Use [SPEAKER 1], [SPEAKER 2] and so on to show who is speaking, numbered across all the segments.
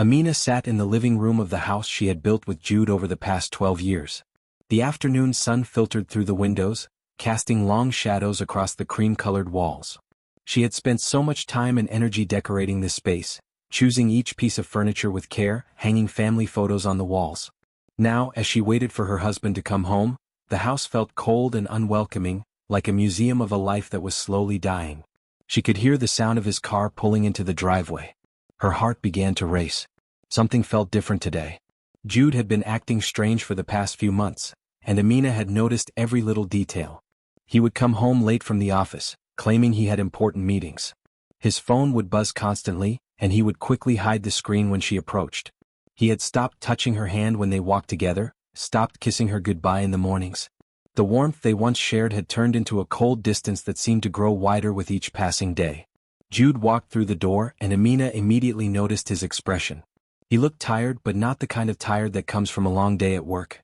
[SPEAKER 1] Amina sat in the living room of the house she had built with Jude over the past 12 years. The afternoon sun filtered through the windows, casting long shadows across the cream-colored walls. She had spent so much time and energy decorating this space, choosing each piece of furniture with care, hanging family photos on the walls. Now, as she waited for her husband to come home, the house felt cold and unwelcoming, like a museum of a life that was slowly dying. She could hear the sound of his car pulling into the driveway. Her heart began to race. Something felt different today. Jude had been acting strange for the past few months, and Amina had noticed every little detail. He would come home late from the office, claiming he had important meetings. His phone would buzz constantly, and he would quickly hide the screen when she approached. He had stopped touching her hand when they walked together, stopped kissing her goodbye in the mornings. The warmth they once shared had turned into a cold distance that seemed to grow wider with each passing day. Jude walked through the door, and Amina immediately noticed his expression. He looked tired, but not the kind of tired that comes from a long day at work.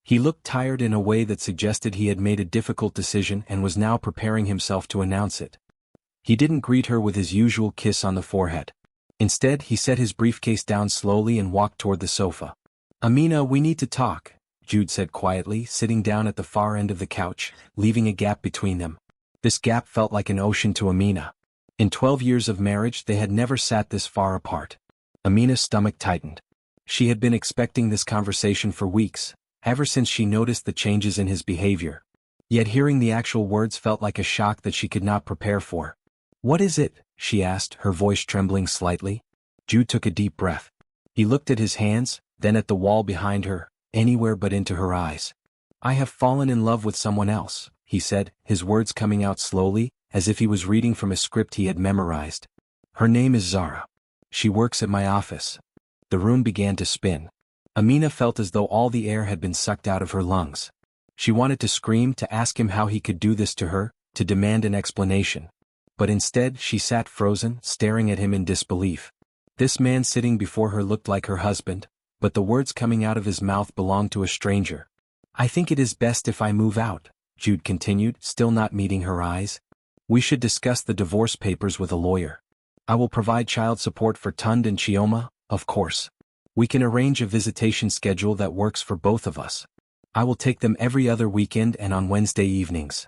[SPEAKER 1] He looked tired in a way that suggested he had made a difficult decision and was now preparing himself to announce it. He didn't greet her with his usual kiss on the forehead. Instead, he set his briefcase down slowly and walked toward the sofa. "Amina, we need to talk," Jude said quietly, sitting down at the far end of the couch, leaving a gap between them. This gap felt like an ocean to Amina. In 12 years of marriage, they had never sat this far apart. Amina's stomach tightened. She had been expecting this conversation for weeks, ever since she noticed the changes in his behavior. Yet hearing the actual words felt like a shock that she could not prepare for. "What is it?" she asked, her voice trembling slightly. Jude took a deep breath. He looked at his hands, then at the wall behind her, anywhere but into her eyes. "I have fallen in love with someone else," he said, his words coming out slowly, as if he was reading from a script he had memorized. "Her name is Zara. She works at my office." The room began to spin. Amina felt as though all the air had been sucked out of her lungs. She wanted to scream, to ask him how he could do this to her, to demand an explanation. But instead she sat frozen, staring at him in disbelief. This man sitting before her looked like her husband, but the words coming out of his mouth belonged to a stranger. "I think it is best if I move out," Jude continued, still not meeting her eyes. "We should discuss the divorce papers with a lawyer. I will provide child support for Tund and Chioma, of course. We can arrange a visitation schedule that works for both of us. I will take them every other weekend and on Wednesday evenings."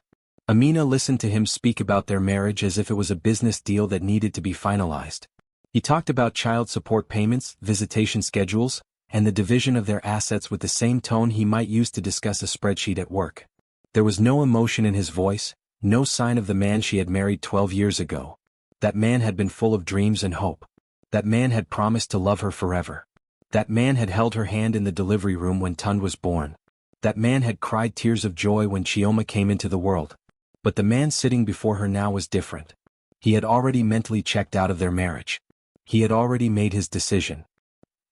[SPEAKER 1] Amina listened to him speak about their marriage as if it was a business deal that needed to be finalized. He talked about child support payments, visitation schedules, and the division of their assets with the same tone he might use to discuss a spreadsheet at work. There was no emotion in his voice, no sign of the man she had married 12 years ago. That man had been full of dreams and hope. That man had promised to love her forever. That man had held her hand in the delivery room when Tund was born. That man had cried tears of joy when Chioma came into the world. But the man sitting before her now was different. He had already mentally checked out of their marriage. He had already made his decision.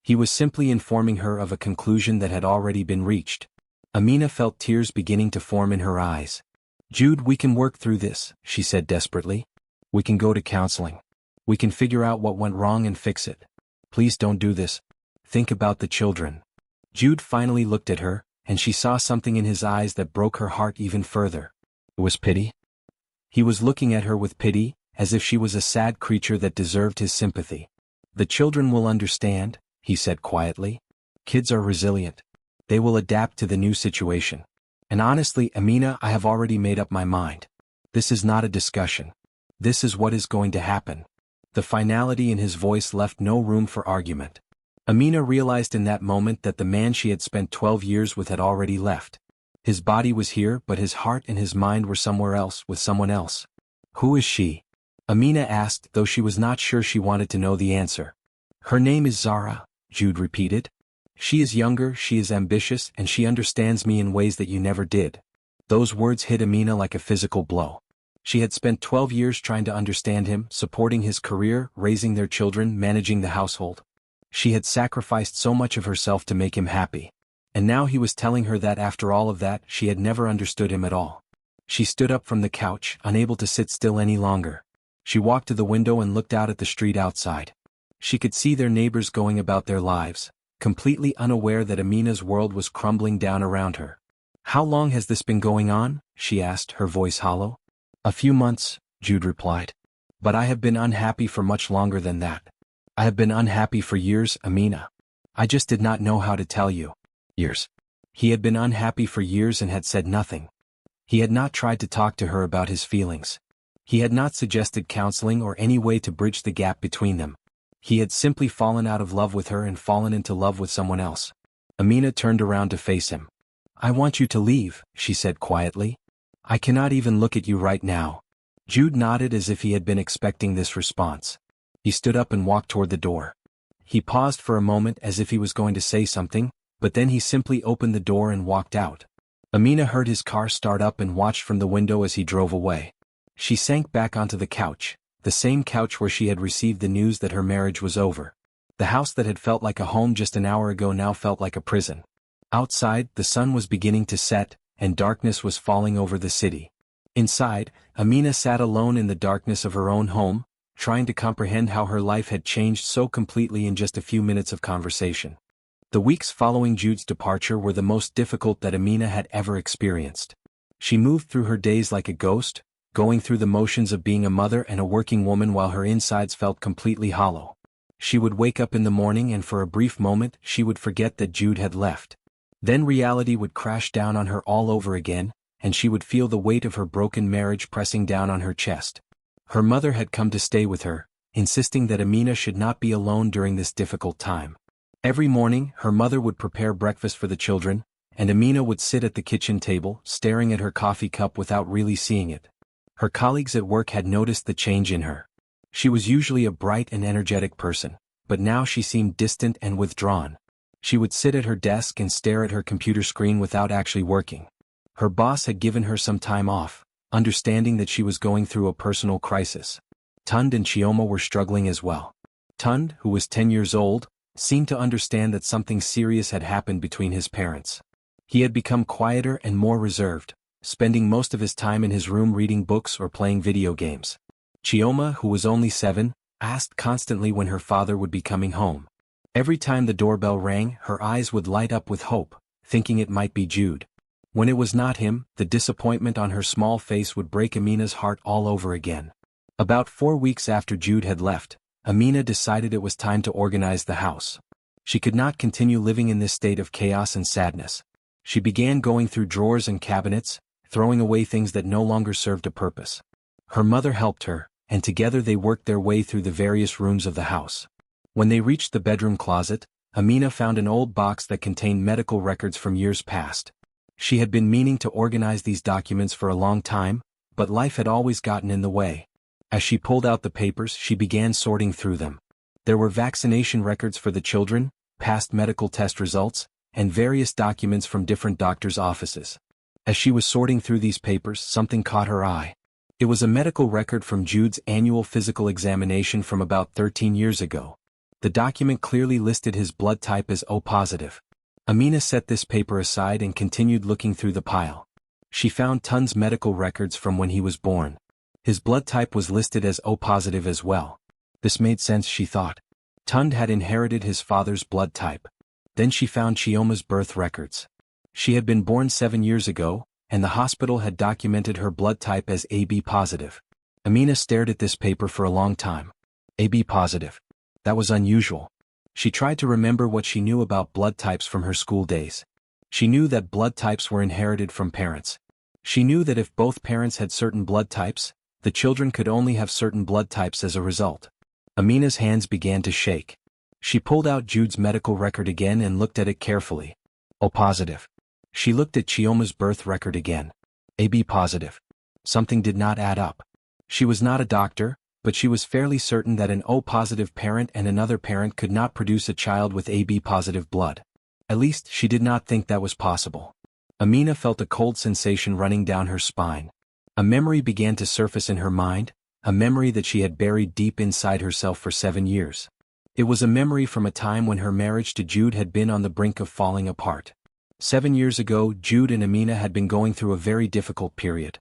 [SPEAKER 1] He was simply informing her of a conclusion that had already been reached. Amina felt tears beginning to form in her eyes. "Jude, we can work through this," she said desperately. "We can go to counseling. We can figure out what went wrong and fix it. Please don't do this. Think about the children." Jude finally looked at her, and she saw something in his eyes that broke her heart even further. It was pity. He was looking at her with pity, as if she was a sad creature that deserved his sympathy. "The children will understand," he said quietly. "Kids are resilient. They will adapt to the new situation. And honestly, Amina, I have already made up my mind. This is not a discussion. This is what is going to happen." The finality in his voice left no room for argument. Amina realized in that moment that the man she had spent 12 years with had already left. His body was here, but his heart and his mind were somewhere else, with someone else. "Who is she?" Amina asked, though she was not sure she wanted to know the answer. "Her name is Zara," Jude repeated. "She is younger, she is ambitious, and she understands me in ways that you never did." Those words hit Amina like a physical blow. She had spent 12 years trying to understand him, supporting his career, raising their children, managing the household. She had sacrificed so much of herself to make him happy. And now he was telling her that after all of that, she had never understood him at all. She stood up from the couch, unable to sit still any longer. She walked to the window and looked out at the street outside. She could see their neighbors going about their lives, completely unaware that Amina's world was crumbling down around her. "How long has this been going on?" she asked, her voice hollow. "A few months," Jude replied. "But I have been unhappy for much longer than that. I have been unhappy for years, Amina. I just did not know how to tell you. Years. He had been unhappy for years and had said nothing. He had not tried to talk to her about his feelings. He had not suggested counseling or any way to bridge the gap between them. He had simply fallen out of love with her and fallen into love with someone else. Amina turned around to face him. I want you to leave, she said quietly. I cannot even look at you right now. Jude nodded as if he had been expecting this response. He stood up and walked toward the door. He paused for a moment as if he was going to say something, but then he simply opened the door and walked out. Amina heard his car start up and watched from the window as he drove away. She sank back onto the couch, the same couch where she had received the news that her marriage was over. The house that had felt like a home just an hour ago now felt like a prison. Outside, the sun was beginning to set, and darkness was falling over the city. Inside, Amina sat alone in the darkness of her own home, trying to comprehend how her life had changed so completely in just a few minutes of conversation. The weeks following Jude's departure were the most difficult that Amina had ever experienced. She moved through her days like a ghost, going through the motions of being a mother and a working woman while her insides felt completely hollow. She would wake up in the morning and for a brief moment she would forget that Jude had left. Then reality would crash down on her all over again, and she would feel the weight of her broken marriage pressing down on her chest. Her mother had come to stay with her, insisting that Amina should not be alone during this difficult time. Every morning, her mother would prepare breakfast for the children, and Amina would sit at the kitchen table, staring at her coffee cup without really seeing it. Her colleagues at work had noticed the change in her. She was usually a bright and energetic person, but now she seemed distant and withdrawn. She would sit at her desk and stare at her computer screen without actually working. Her boss had given her some time off, understanding that she was going through a personal crisis. Tund and Chioma were struggling as well. Tund, who was 10 years old, seemed to understand that something serious had happened between his parents. He had become quieter and more reserved, spending most of his time in his room reading books or playing video games. Chioma, who was only 7, asked constantly when her father would be coming home. Every time the doorbell rang, her eyes would light up with hope, thinking it might be Jude. When it was not him, the disappointment on her small face would break Amina's heart all over again. About 4 weeks after Jude had left, Amina decided it was time to organize the house. She could not continue living in this state of chaos and sadness. She began going through drawers and cabinets, throwing away things that no longer served a purpose. Her mother helped her, and together they worked their way through the various rooms of the house. When they reached the bedroom closet, Amina found an old box that contained medical records from years past. She had been meaning to organize these documents for a long time, but life had always gotten in the way. As she pulled out the papers, she began sorting through them. There were vaccination records for the children, past medical test results, and various documents from different doctors' offices. As she was sorting through these papers, something caught her eye. It was a medical record from Jude's annual physical examination from about 13 years ago. The document clearly listed his blood type as O positive. Amina set this paper aside and continued looking through the pile. She found Tund's medical records from when he was born. His blood type was listed as O positive as well. This made sense, she thought. Tund had inherited his father's blood type. Then she found Chioma's birth records. She had been born 7 years ago, and the hospital had documented her blood type as AB positive. Amina stared at this paper for a long time. AB positive. That was unusual. She tried to remember what she knew about blood types from her school days. She knew that blood types were inherited from parents. She knew that if both parents had certain blood types, the children could only have certain blood types as a result. Amina's hands began to shake. She pulled out Jude's medical record again and looked at it carefully. O positive. She looked at Chioma's birth record again. AB positive. Something did not add up. She was not a doctor, but she was fairly certain that an O positive parent and another parent could not produce a child with AB positive blood. At least, she did not think that was possible. Amina felt a cold sensation running down her spine. A memory began to surface in her mind, a memory that she had buried deep inside herself for 7 years. It was a memory from a time when her marriage to Jude had been on the brink of falling apart. 7 years ago, Jude and Amina had been going through a very difficult period.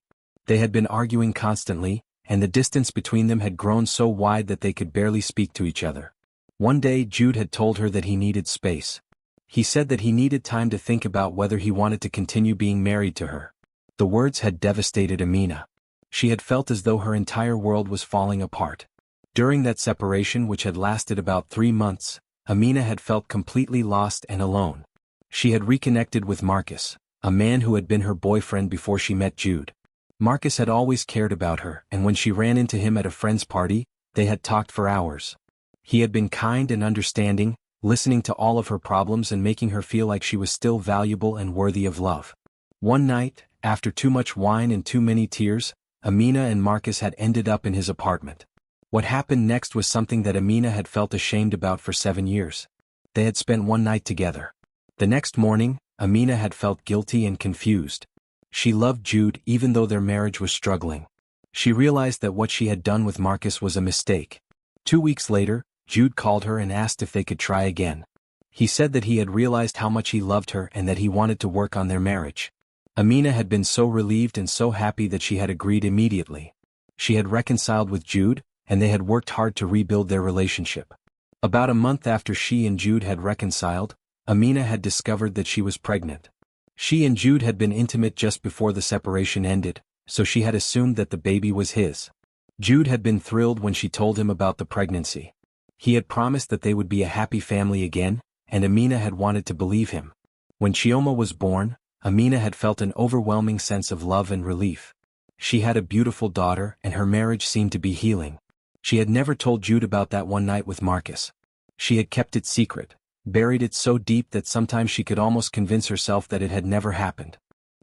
[SPEAKER 1] They had been arguing constantly, and the distance between them had grown so wide that they could barely speak to each other. One day Jude had told her that he needed space. He said that he needed time to think about whether he wanted to continue being married to her. The words had devastated Amina. She had felt as though her entire world was falling apart. During that separation, which had lasted about 3 months, Amina had felt completely lost and alone. She had reconnected with Marcus, a man who had been her boyfriend before she met Jude. Marcus had always cared about her, and when she ran into him at a friend's party, they had talked for hours. He had been kind and understanding, listening to all of her problems and making her feel like she was still valuable and worthy of love. One night, after too much wine and too many tears, Amina and Marcus had ended up in his apartment. What happened next was something that Amina had felt ashamed about for 7 years. They had spent one night together. The next morning, Amina had felt guilty and confused. She loved Jude even though their marriage was struggling. She realized that what she had done with Marcus was a mistake. 2 weeks later, Jude called her and asked if they could try again. He said that he had realized how much he loved her and that he wanted to work on their marriage. Amina had been so relieved and so happy that she had agreed immediately. She had reconciled with Jude, and they had worked hard to rebuild their relationship. About a month after she and Jude had reconciled, Amina had discovered that she was pregnant. She and Jude had been intimate just before the separation ended, so she had assumed that the baby was his. Jude had been thrilled when she told him about the pregnancy. He had promised that they would be a happy family again, and Amina had wanted to believe him. When Chioma was born, Amina had felt an overwhelming sense of love and relief. She had a beautiful daughter, and her marriage seemed to be healing. She had never told Jude about that one night with Marcus. She had kept it secret, buried it so deep that sometimes she could almost convince herself that it had never happened.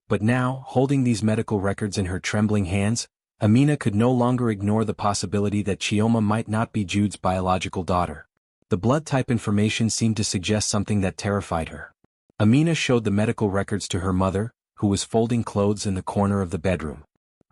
[SPEAKER 1] But now, holding these medical records in her trembling hands, Amina could no longer ignore the possibility that Chioma might not be Jude's biological daughter. The blood type information seemed to suggest something that terrified her. Amina showed the medical records to her mother, who was folding clothes in the corner of the bedroom.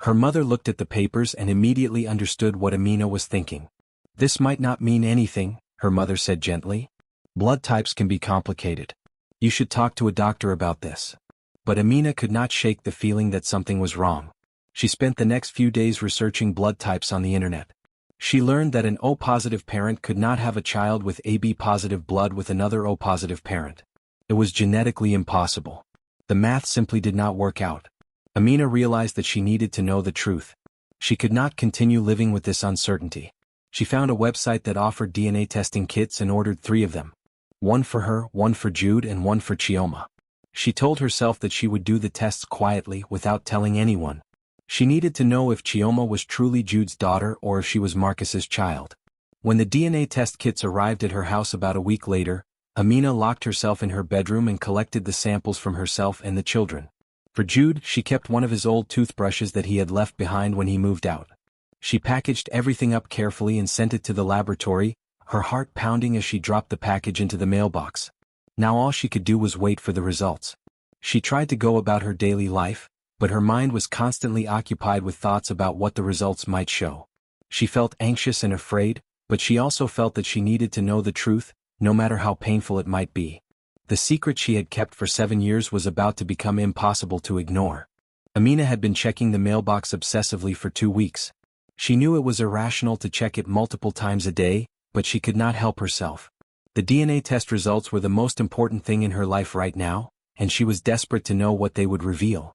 [SPEAKER 1] Her mother looked at the papers and immediately understood what Amina was thinking. "This might not mean anything," her mother said gently. "Blood types can be complicated. You should talk to a doctor about this." But Amina could not shake the feeling that something was wrong. She spent the next few days researching blood types on the internet. She learned that an O-positive parent could not have a child with AB-positive blood with another O-positive parent. It was genetically impossible. The math simply did not work out. Amina realized that she needed to know the truth. She could not continue living with this uncertainty. She found a website that offered DNA testing kits and ordered 3 of them. One for her, one for Jude, and one for Chioma. She told herself that she would do the tests quietly without telling anyone. She needed to know if Chioma was truly Jude's daughter or if she was Marcus's child. When the DNA test kits arrived at her house about a week later, Amina locked herself in her bedroom and collected the samples from herself and the children. For Jude, she kept one of his old toothbrushes that he had left behind when he moved out. She packaged everything up carefully and sent it to the laboratory, her heart pounding as she dropped the package into the mailbox. Now all she could do was wait for the results. She tried to go about her daily life, but her mind was constantly occupied with thoughts about what the results might show. She felt anxious and afraid, but she also felt that she needed to know the truth, no matter how painful it might be. The secret she had kept for 7 years was about to become impossible to ignore. Amina had been checking the mailbox obsessively for 2 weeks. She knew it was irrational to check it multiple times a day, but she could not help herself. The DNA test results were the most important thing in her life right now, and she was desperate to know what they would reveal.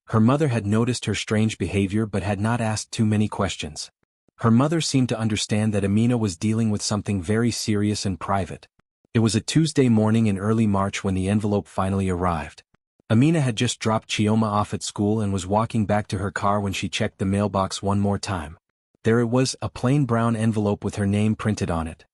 [SPEAKER 1] Her mother had noticed her strange behavior but had not asked too many questions. Her mother seemed to understand that Amina was dealing with something very serious and private. It was a Tuesday morning in early March when the envelope finally arrived. Amina had just dropped Chioma off at school and was walking back to her car when she checked the mailbox one more time. There it was, a plain brown envelope with her name printed on it.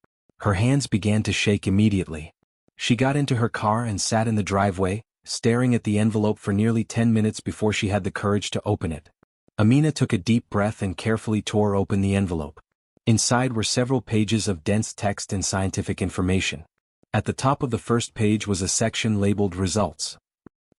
[SPEAKER 1] Her hands began to shake immediately. She got into her car and sat in the driveway, staring at the envelope for nearly 10 minutes before she had the courage to open it. Amina took a deep breath and carefully tore open the envelope. Inside were several pages of dense text and scientific information. At the top of the first page was a section labeled Results.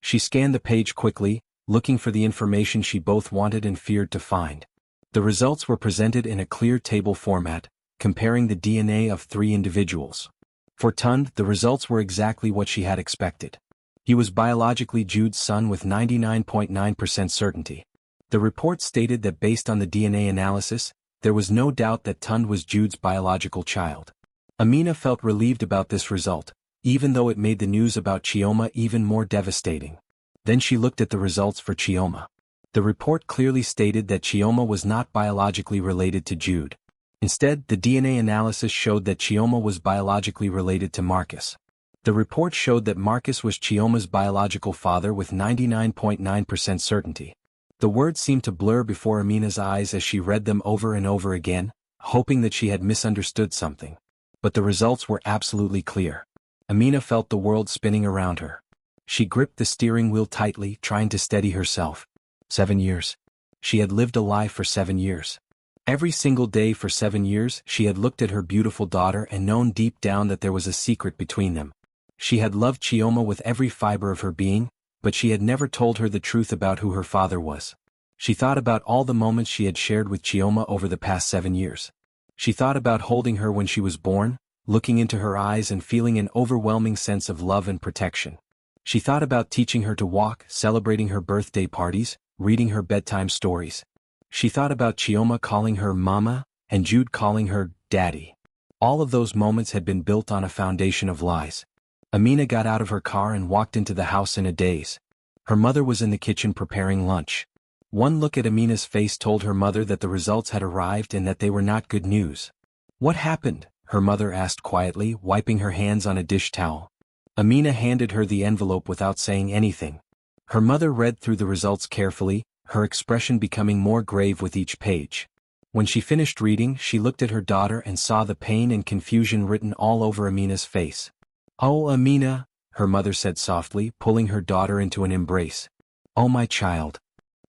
[SPEAKER 1] She scanned the page quickly, looking for the information she both wanted and feared to find. The results were presented in a clear table format, comparing the DNA of 3 individuals. For Tund, the results were exactly what she had expected. He was biologically Jude's son with 99.9% certainty. The report stated that based on the DNA analysis, there was no doubt that Tund was Jude's biological child. Amina felt relieved about this result, even though it made the news about Chioma even more devastating. Then she looked at the results for Chioma. The report clearly stated that Chioma was not biologically related to Jude. Instead, the DNA analysis showed that Chioma was biologically related to Marcus. The report showed that Marcus was Chioma's biological father with 99.9% certainty. The words seemed to blur before Amina's eyes as she read them over and over again, hoping that she had misunderstood something. But the results were absolutely clear. Amina felt the world spinning around her. She gripped the steering wheel tightly, trying to steady herself. 7 years. She had lived a lie for 7 years. Every single day for 7 years she had looked at her beautiful daughter and known deep down that there was a secret between them. She had loved Chioma with every fiber of her being, but she had never told her the truth about who her father was. She thought about all the moments she had shared with Chioma over the past 7 years. She thought about holding her when she was born, looking into her eyes and feeling an overwhelming sense of love and protection. She thought about teaching her to walk, celebrating her birthday parties, reading her bedtime stories. She thought about Chioma calling her Mama, and Jude calling her Daddy. All of those moments had been built on a foundation of lies. Amina got out of her car and walked into the house in a daze. Her mother was in the kitchen preparing lunch. One look at Amina's face told her mother that the results had arrived and that they were not good news. "What happened?" her mother asked quietly, wiping her hands on a dish towel. Amina handed her the envelope without saying anything. Her mother read through the results carefully, her expression becoming more grave with each page. When she finished reading, she looked at her daughter and saw the pain and confusion written all over Amina's face. "Oh, Amina," her mother said softly, pulling her daughter into an embrace. "Oh, my child."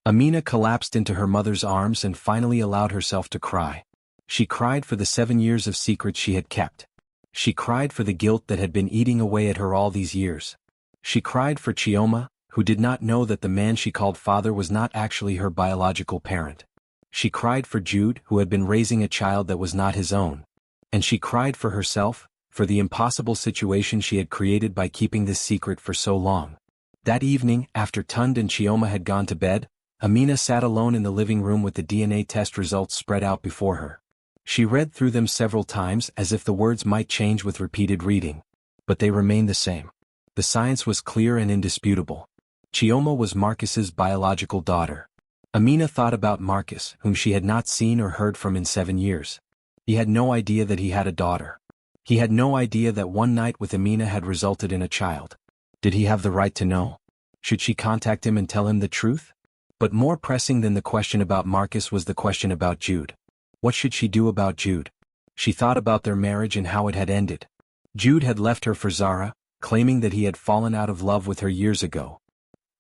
[SPEAKER 1] Amina collapsed into her mother's arms and finally allowed herself to cry. She cried for the 7 years of secrets she had kept. She cried for the guilt that had been eating away at her all these years. She cried for Chioma, who did not know that the man she called father was not actually her biological parent. She cried for Jude, who had been raising a child that was not his own. And she cried for herself, for the impossible situation she had created by keeping this secret for so long. That evening, after Tund and Chioma had gone to bed, Amina sat alone in the living room with the DNA test results spread out before her. She read through them several times as if the words might change with repeated reading. But they remained the same. The science was clear and indisputable. Chioma was Marcus's biological daughter. Amina thought about Marcus, whom she had not seen or heard from in 7 years. He had no idea that he had a daughter. He had no idea that one night with Amina had resulted in a child. Did he have the right to know? Should she contact him and tell him the truth? But more pressing than the question about Marcus was the question about Jude. What should she do about Jude? She thought about their marriage and how it had ended. Jude had left her for Zara, claiming that he had fallen out of love with her years ago.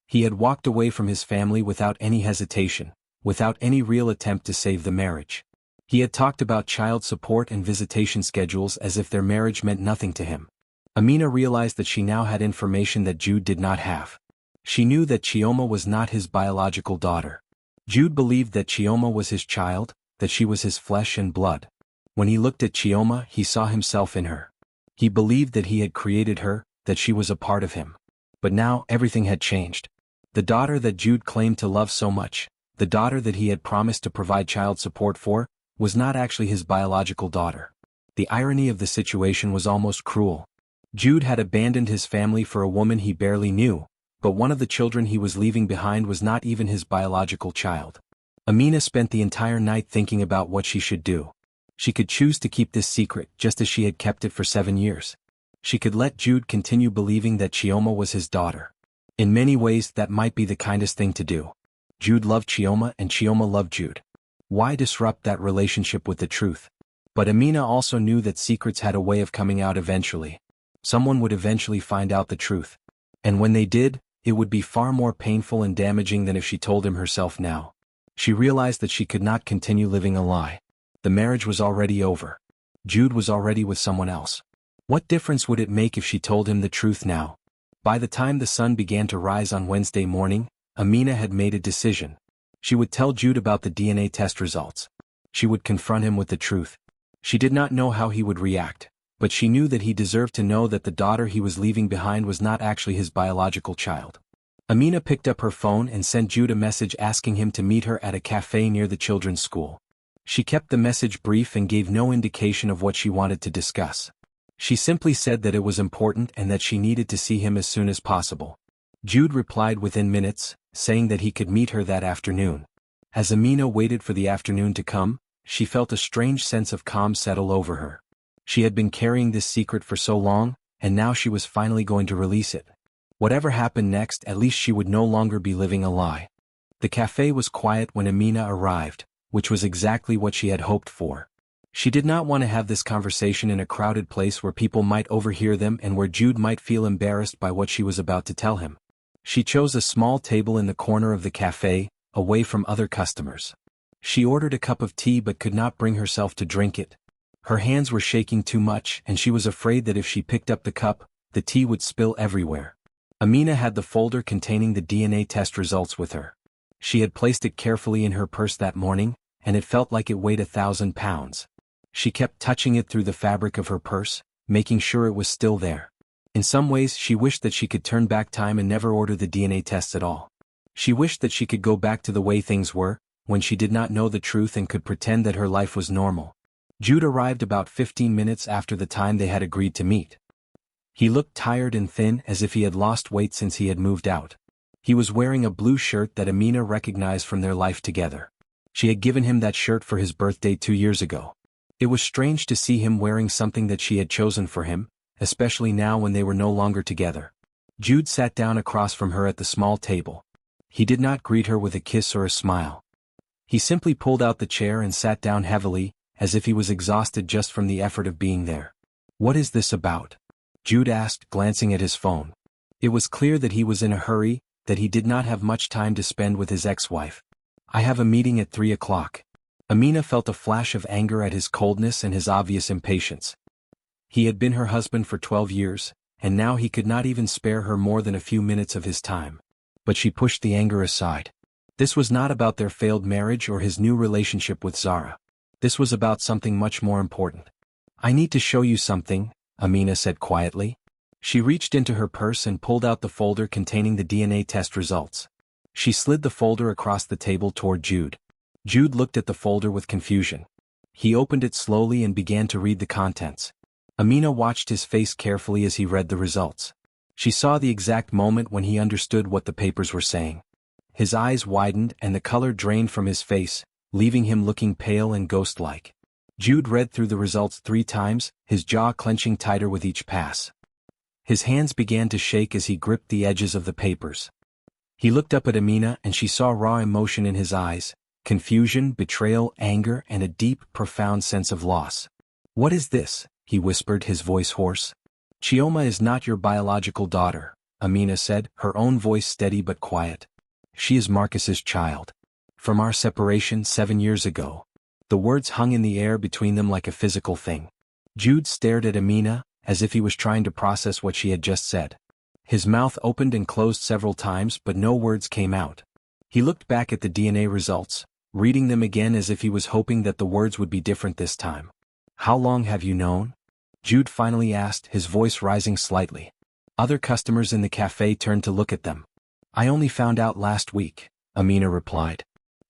[SPEAKER 1] He had walked away from his family without any hesitation, without any real attempt to save the marriage. He had talked about child support and visitation schedules as if their marriage meant nothing to him. Amina realized that she now had information that Jude did not have. She knew that Chioma was not his biological daughter. Jude believed that Chioma was his child, that she was his flesh and blood. When he looked at Chioma, he saw himself in her. He believed that he had created her, that she was a part of him. But now everything had changed. The daughter that Jude claimed to love so much, the daughter that he had promised to provide child support for, was not actually his biological daughter. The irony of the situation was almost cruel. Jude had abandoned his family for a woman he barely knew, but one of the children he was leaving behind was not even his biological child. Amina spent the entire night thinking about what she should do. She could choose to keep this secret just as she had kept it for 7 years. She could let Jude continue believing that Chioma was his daughter. In many ways that might be the kindest thing to do. Jude loved Chioma and Chioma loved Jude. Why disrupt that relationship with the truth? But Amina also knew that secrets had a way of coming out eventually. Someone would eventually find out the truth. And when they did, it would be far more painful and damaging than if she told him herself now. She realized that she could not continue living a lie. The marriage was already over. Jude was already with someone else. What difference would it make if she told him the truth now? By the time the sun began to rise on Wednesday morning, Amina had made a decision. She would tell Jude about the DNA test results. She would confront him with the truth. She did not know how he would react, but she knew that he deserved to know that the daughter he was leaving behind was not actually his biological child. Amina picked up her phone and sent Jude a message asking him to meet her at a cafe near the children's school. She kept the message brief and gave no indication of what she wanted to discuss. She simply said that it was important and that she needed to see him as soon as possible. Jude replied within minutes, saying that he could meet her that afternoon. As Amina waited for the afternoon to come, She felt a strange sense of calm settle over her. She had been carrying this secret for so long, and now she was finally going to release it. Whatever happened next, at least she would no longer be living a lie. The cafe was quiet when Amina arrived, which was exactly what she had hoped for. She did not want to have this conversation in a crowded place where people might overhear them and where Jude might feel embarrassed by what she was about to tell him. She chose a small table in the corner of the cafe, away from other customers. She ordered a cup of tea but could not bring herself to drink it. Her hands were shaking too much and she was afraid that if she picked up the cup, the tea would spill everywhere. Amina had the folder containing the DNA test results with her. She had placed it carefully in her purse that morning, and it felt like it weighed 1,000 pounds. She kept touching it through the fabric of her purse, making sure it was still there. In some ways she wished that she could turn back time and never order the DNA tests at all. She wished that she could go back to the way things were, when she did not know the truth and could pretend that her life was normal. Jude arrived about 15 minutes after the time they had agreed to meet. He looked tired and thin, as if he had lost weight since he had moved out. He was wearing a blue shirt that Amina recognized from their life together. She had given him that shirt for his birthday 2 years ago. It was strange to see him wearing something that she had chosen for him, especially now when they were no longer together. Jude sat down across from her at the small table. He did not greet her with a kiss or a smile. He simply pulled out the chair and sat down heavily, as if he was exhausted just from the effort of being there. "What is this about?" Jude asked, glancing at his phone. It was clear that he was in a hurry, that he did not have much time to spend with his ex-wife. "I have a meeting at 3 o'clock. Amina felt a flash of anger at his coldness and his obvious impatience. He had been her husband for 12 years, and now he could not even spare her more than a few minutes of his time. But she pushed the anger aside. This was not about their failed marriage or his new relationship with Zara. This was about something much more important. "I need to show you something," Amina said quietly. She reached into her purse and pulled out the folder containing the DNA test results. She slid the folder across the table toward Jude. Jude looked at the folder with confusion. He opened it slowly and began to read the contents. Amina watched his face carefully as he read the results. She saw the exact moment when he understood what the papers were saying. His eyes widened and the color drained from his face, leaving him looking pale and ghost-like. Jude read through the results 3 times, his jaw clenching tighter with each pass. His hands began to shake as he gripped the edges of the papers. He looked up at Amina and she saw raw emotion in his eyes, confusion, betrayal, anger, and a deep, profound sense of loss. "What is this?" he whispered, his voice hoarse. "Chioma is not your biological daughter," Amina said, her own voice steady but quiet. "She is Marcus's child. From our separation 7 years ago." The words hung in the air between them like a physical thing. Jude stared at Amina, as if he was trying to process what she had just said. His mouth opened and closed several times but no words came out. He looked back at the DNA results, reading them again as if he was hoping that the words would be different this time. "How long have you known?" Jude finally asked, his voice rising slightly. Other customers in the cafe turned to look at them. "I only found out last week," Amina replied.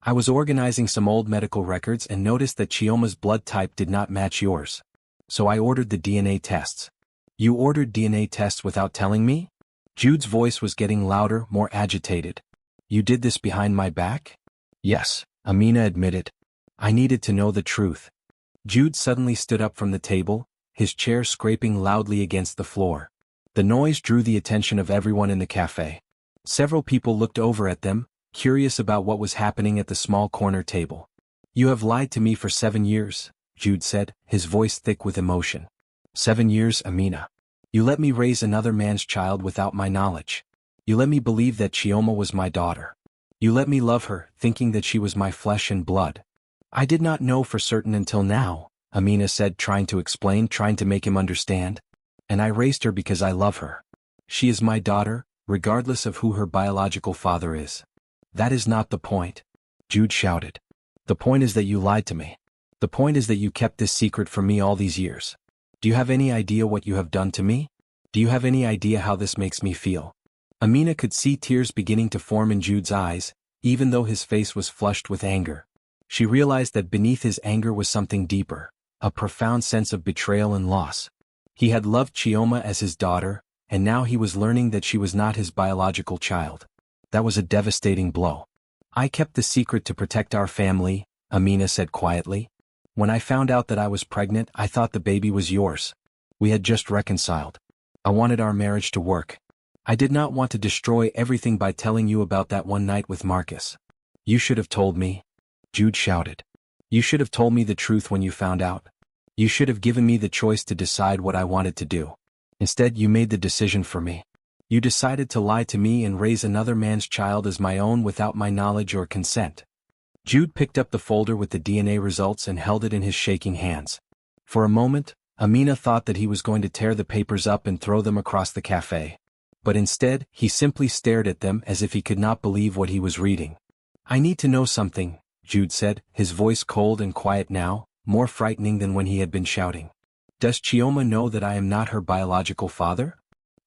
[SPEAKER 1] "I was organizing some old medical records and noticed that Chioma's blood type did not match yours. So I ordered the DNA tests." "You ordered DNA tests without telling me?" Jude's voice was getting louder, more agitated. "You did this behind my back?" "Yes," Amina admitted. "I needed to know the truth." Jude suddenly stood up from the table, his chair scraping loudly against the floor. The noise drew the attention of everyone in the cafe. Several people looked over at them, curious about what was happening at the small corner table. "You have lied to me for 7 years, Jude said, his voice thick with emotion. 7 years, Amina. You let me raise another man's child without my knowledge. You let me believe that Chioma was my daughter. You let me love her, thinking that she was my flesh and blood. I did not know for certain until now," Amina said, trying to explain, trying to make him understand. "And I raised her because I love her. She is my daughter, regardless of who her biological father is." "That is not the point," Jude shouted. "The point is that you lied to me. The point is that you kept this secret from me all these years. Do you have any idea what you have done to me? Do you have any idea how this makes me feel?" Amina could see tears beginning to form in Jude's eyes, even though his face was flushed with anger. She realized that beneath his anger was something deeper, a profound sense of betrayal and loss. He had loved Chioma as his daughter, and now he was learning that she was not his biological child. That was a devastating blow. "I kept the secret to protect our family," Amina said quietly. When I found out that I was pregnant, I thought the baby was yours. We had just reconciled. I wanted our marriage to work. I did not want to destroy everything by telling you about that one night with Marcus. You should have told me. Jude shouted. You should have told me the truth when you found out. You should have given me the choice to decide what I wanted to do. Instead, you made the decision for me. You decided to lie to me and raise another man's child as my own without my knowledge or consent. Jude picked up the folder with the DNA results and held it in his shaking hands. For a moment, Amina thought that he was going to tear the papers up and throw them across the cafe. But instead, he simply stared at them as if he could not believe what he was reading. I need to know something, Jude said, his voice cold and quiet now, more frightening than when he had been shouting. Does Chioma know that I am not her biological father?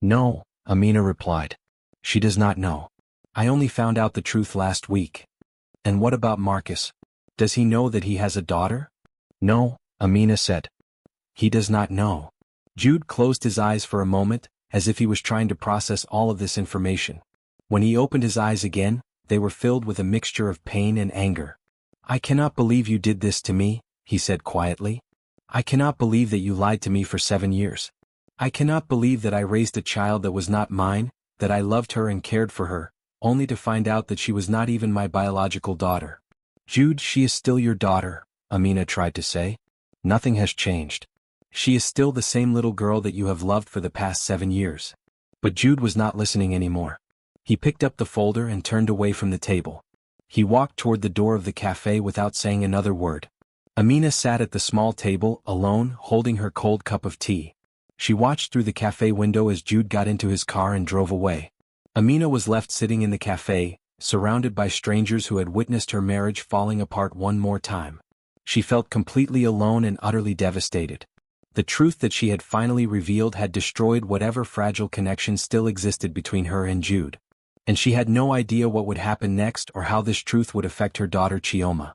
[SPEAKER 1] No, Amina replied. She does not know. I only found out the truth last week. And what about Marcus? Does he know that he has a daughter? No, Amina said. He does not know. Jude closed his eyes for a moment, as if he was trying to process all of this information. When he opened his eyes again, they were filled with a mixture of pain and anger. I cannot believe you did this to me, he said quietly. I cannot believe that you lied to me for 7 years. I cannot believe that I raised a child that was not mine, that I loved her and cared for her, only to find out that she was not even my biological daughter. Jude, she is still your daughter, Amina tried to say. Nothing has changed. She is still the same little girl that you have loved for the past 7 years. But Jude was not listening anymore. He picked up the folder and turned away from the table. He walked toward the door of the cafe without saying another word. Amina sat at the small table, alone, holding her cold cup of tea. She watched through the cafe window as Jude got into his car and drove away. Amina was left sitting in the cafe, surrounded by strangers who had witnessed her marriage falling apart one more time. She felt completely alone and utterly devastated. The truth that she had finally revealed had destroyed whatever fragile connection still existed between her and Jude. And she had no idea what would happen next or how this truth would affect her daughter Chioma.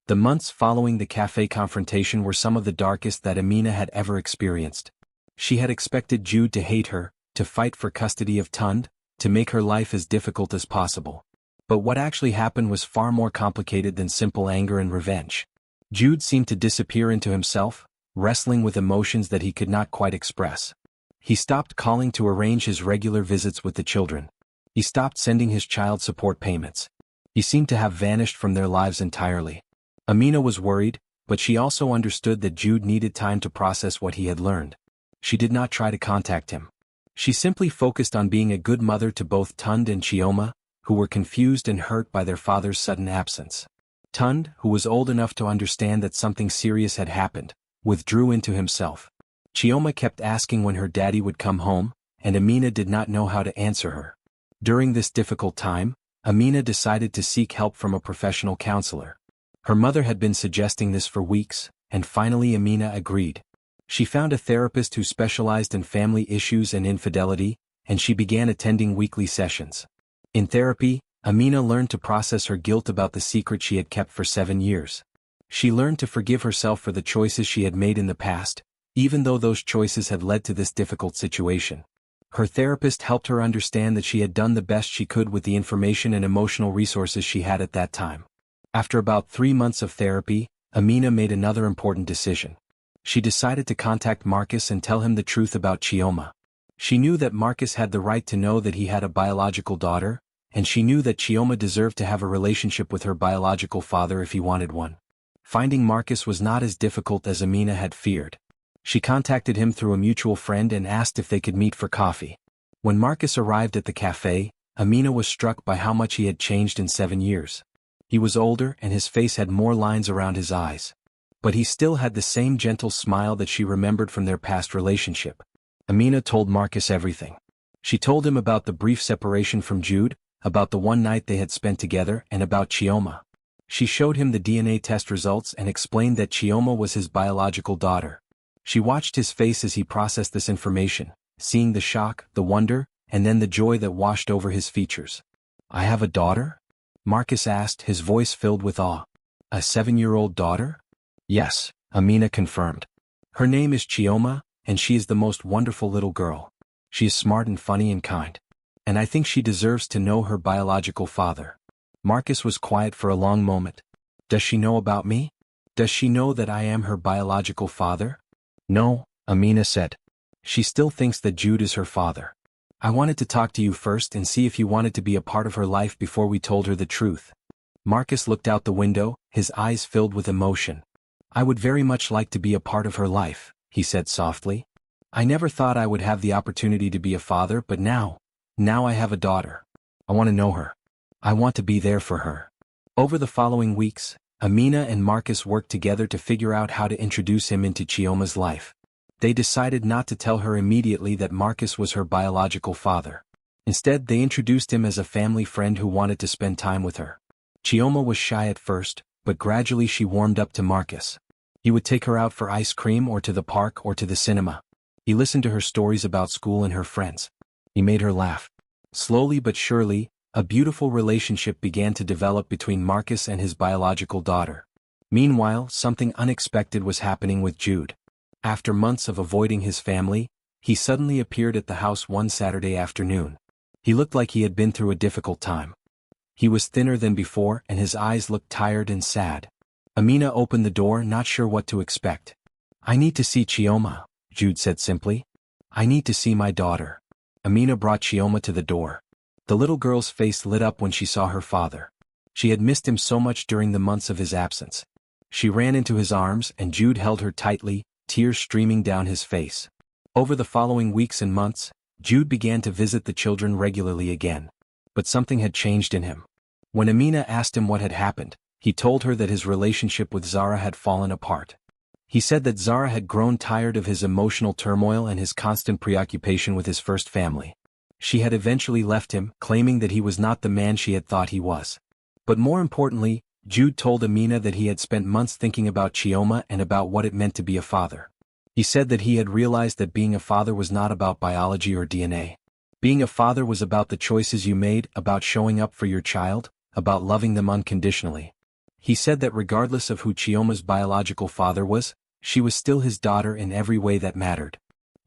[SPEAKER 1] The months following the cafe confrontation were some of the darkest that Amina had ever experienced. She had expected Jude to hate her, to fight for custody of Tund, to make her life as difficult as possible. But what actually happened was far more complicated than simple anger and revenge. Jude seemed to disappear into himself, wrestling with emotions that he could not quite express. He stopped calling to arrange his regular visits with the children. He stopped sending his child support payments. He seemed to have vanished from their lives entirely. Amina was worried, but she also understood that Jude needed time to process what he had learned. She did not try to contact him. She simply focused on being a good mother to both Tund and Chioma, who were confused and hurt by their father's sudden absence. Tund, who was old enough to understand that something serious had happened, withdrew into himself. Chioma kept asking when her daddy would come home, and Amina did not know how to answer her. During this difficult time, Amina decided to seek help from a professional counselor. Her mother had been suggesting this for weeks, and finally Amina agreed. She found a therapist who specialized in family issues and infidelity, and she began attending weekly sessions. In therapy, Amina learned to process her guilt about the secret she had kept for 7 years. She learned to forgive herself for the choices she had made in the past, even though those choices had led to this difficult situation. Her therapist helped her understand that she had done the best she could with the information and emotional resources she had at that time. After about 3 months of therapy, Amina made another important decision. She decided to contact Marcus and tell him the truth about Chioma. She knew that Marcus had the right to know that he had a biological daughter, and she knew that Chioma deserved to have a relationship with her biological father if he wanted one. Finding Marcus was not as difficult as Amina had feared. She contacted him through a mutual friend and asked if they could meet for coffee. When Marcus arrived at the cafe, Amina was struck by how much he had changed in 7 years. He was older and his face had more lines around his eyes. But he still had the same gentle smile that she remembered from their past relationship. Amina told Marcus everything. She told him about the brief separation from Jude, about the one night they had spent together, and about Chioma. She showed him the DNA test results and explained that Chioma was his biological daughter. She watched his face as he processed this information, seeing the shock, the wonder, and then the joy that washed over his features. "I have a daughter?" Marcus asked, his voice filled with awe. "A 7-year-old daughter?" "Yes," Amina confirmed. "Her name is Chioma, and she is the most wonderful little girl. She is smart and funny and kind. And I think she deserves to know her biological father." Marcus was quiet for a long moment. "Does she know about me?" Does she know that I am her biological father? No, Amina said. She still thinks that Jude is her father. I wanted to talk to you first and see if you wanted to be a part of her life before we told her the truth. Marcus looked out the window, his eyes filled with emotion. I would very much like to be a part of her life, he said softly. I never thought I would have the opportunity to be a father, but now I have a daughter. I want to know her. I want to be there for her. Over the following weeks, Amina and Marcus worked together to figure out how to introduce him into Chioma's life. They decided not to tell her immediately that Marcus was her biological father. Instead, they introduced him as a family friend who wanted to spend time with her. Chioma was shy at first, but gradually she warmed up to Marcus. He would take her out for ice cream or to the park or to the cinema. He listened to her stories about school and her friends. He made her laugh. Slowly but surely, a beautiful relationship began to develop between Marcus and his biological daughter. Meanwhile, something unexpected was happening with Jude. After months of avoiding his family, he suddenly appeared at the house one Saturday afternoon. He looked like he had been through a difficult time. He was thinner than before and his eyes looked tired and sad. Amina opened the door, not sure what to expect. I need to see Chioma, Jude said simply. I need to see my daughter. Amina brought Chioma to the door. The little girl's face lit up when she saw her father. She had missed him so much during the months of his absence. She ran into his arms and Jude held her tightly, tears streaming down his face. Over the following weeks and months, Jude began to visit the children regularly again. But something had changed in him. When Amina asked him what had happened, he told her that his relationship with Zara had fallen apart. He said that Zara had grown tired of his emotional turmoil and his constant preoccupation with his first family. She had eventually left him, claiming that he was not the man she had thought he was. But more importantly, Jude told Amina that he had spent months thinking about Chioma and about what it meant to be a father. He said that he had realized that being a father was not about biology or DNA. Being a father was about the choices you made, about showing up for your child, about loving them unconditionally. He said that regardless of who Chioma's biological father was, she was still his daughter in every way that mattered.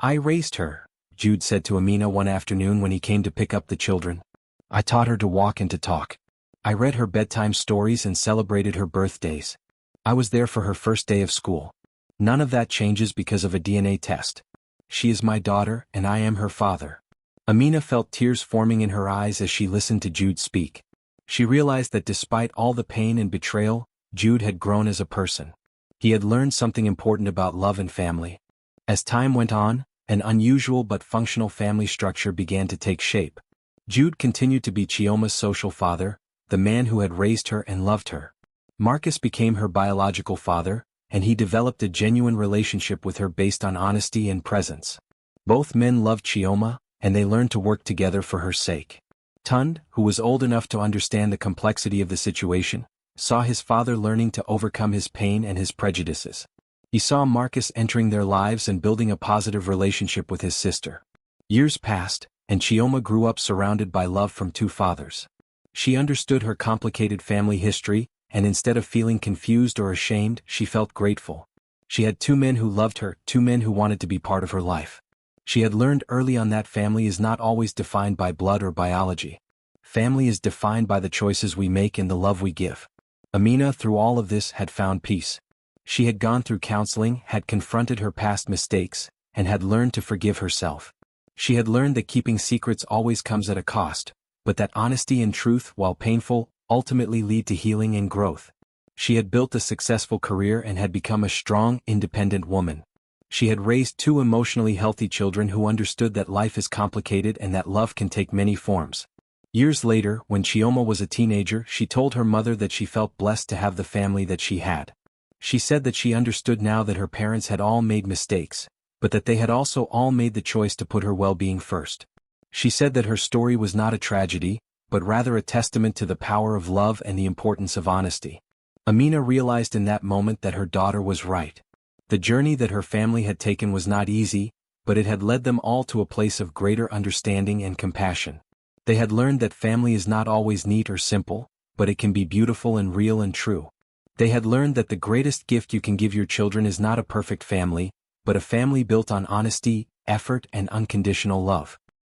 [SPEAKER 1] I raised her, Jude said to Amina one afternoon when he came to pick up the children. I taught her to walk and to talk. I read her bedtime stories and celebrated her birthdays. I was there for her first day of school. None of that changes because of a DNA test. She is my daughter and I am her father. Amina felt tears forming in her eyes as she listened to Jude speak. She realized that despite all the pain and betrayal, Jude had grown as a person. He had learned something important about love and family. As time went on, an unusual but functional family structure began to take shape. Jude continued to be Chioma's social father, the man who had raised her and loved her. Marcus became her biological father, and he developed a genuine relationship with her based on honesty and presence. Both men loved Chioma, and they learned to work together for her sake. Tund, who was old enough to understand the complexity of the situation, saw his father learning to overcome his pain and his prejudices. He saw Marcus entering their lives and building a positive relationship with his sister. Years passed, and Chioma grew up surrounded by love from two fathers. She understood her complicated family history, and instead of feeling confused or ashamed, she felt grateful. She had two men who loved her, two men who wanted to be part of her life. She had learned early on that family is not always defined by blood or biology. Family is defined by the choices we make and the love we give. Amina, through all of this, had found peace. She had gone through counseling, had confronted her past mistakes, and had learned to forgive herself. She had learned that keeping secrets always comes at a cost, but that honesty and truth, while painful, ultimately lead to healing and growth. She had built a successful career and had become a strong, independent woman. She had raised two emotionally healthy children who understood that life is complicated and that love can take many forms. Years later, when Chioma was a teenager, she told her mother that she felt blessed to have the family that she had. She said that she understood now that her parents had all made mistakes, but that they had also all made the choice to put her well-being first. She said that her story was not a tragedy, but rather a testament to the power of love and the importance of honesty. Amina realized in that moment that her daughter was right. The journey that her family had taken was not easy, but it had led them all to a place of greater understanding and compassion. They had learned that family is not always neat or simple, but it can be beautiful and real and true. They had learned that the greatest gift you can give your children is not a perfect family, but a family built on honesty, effort, and unconditional love.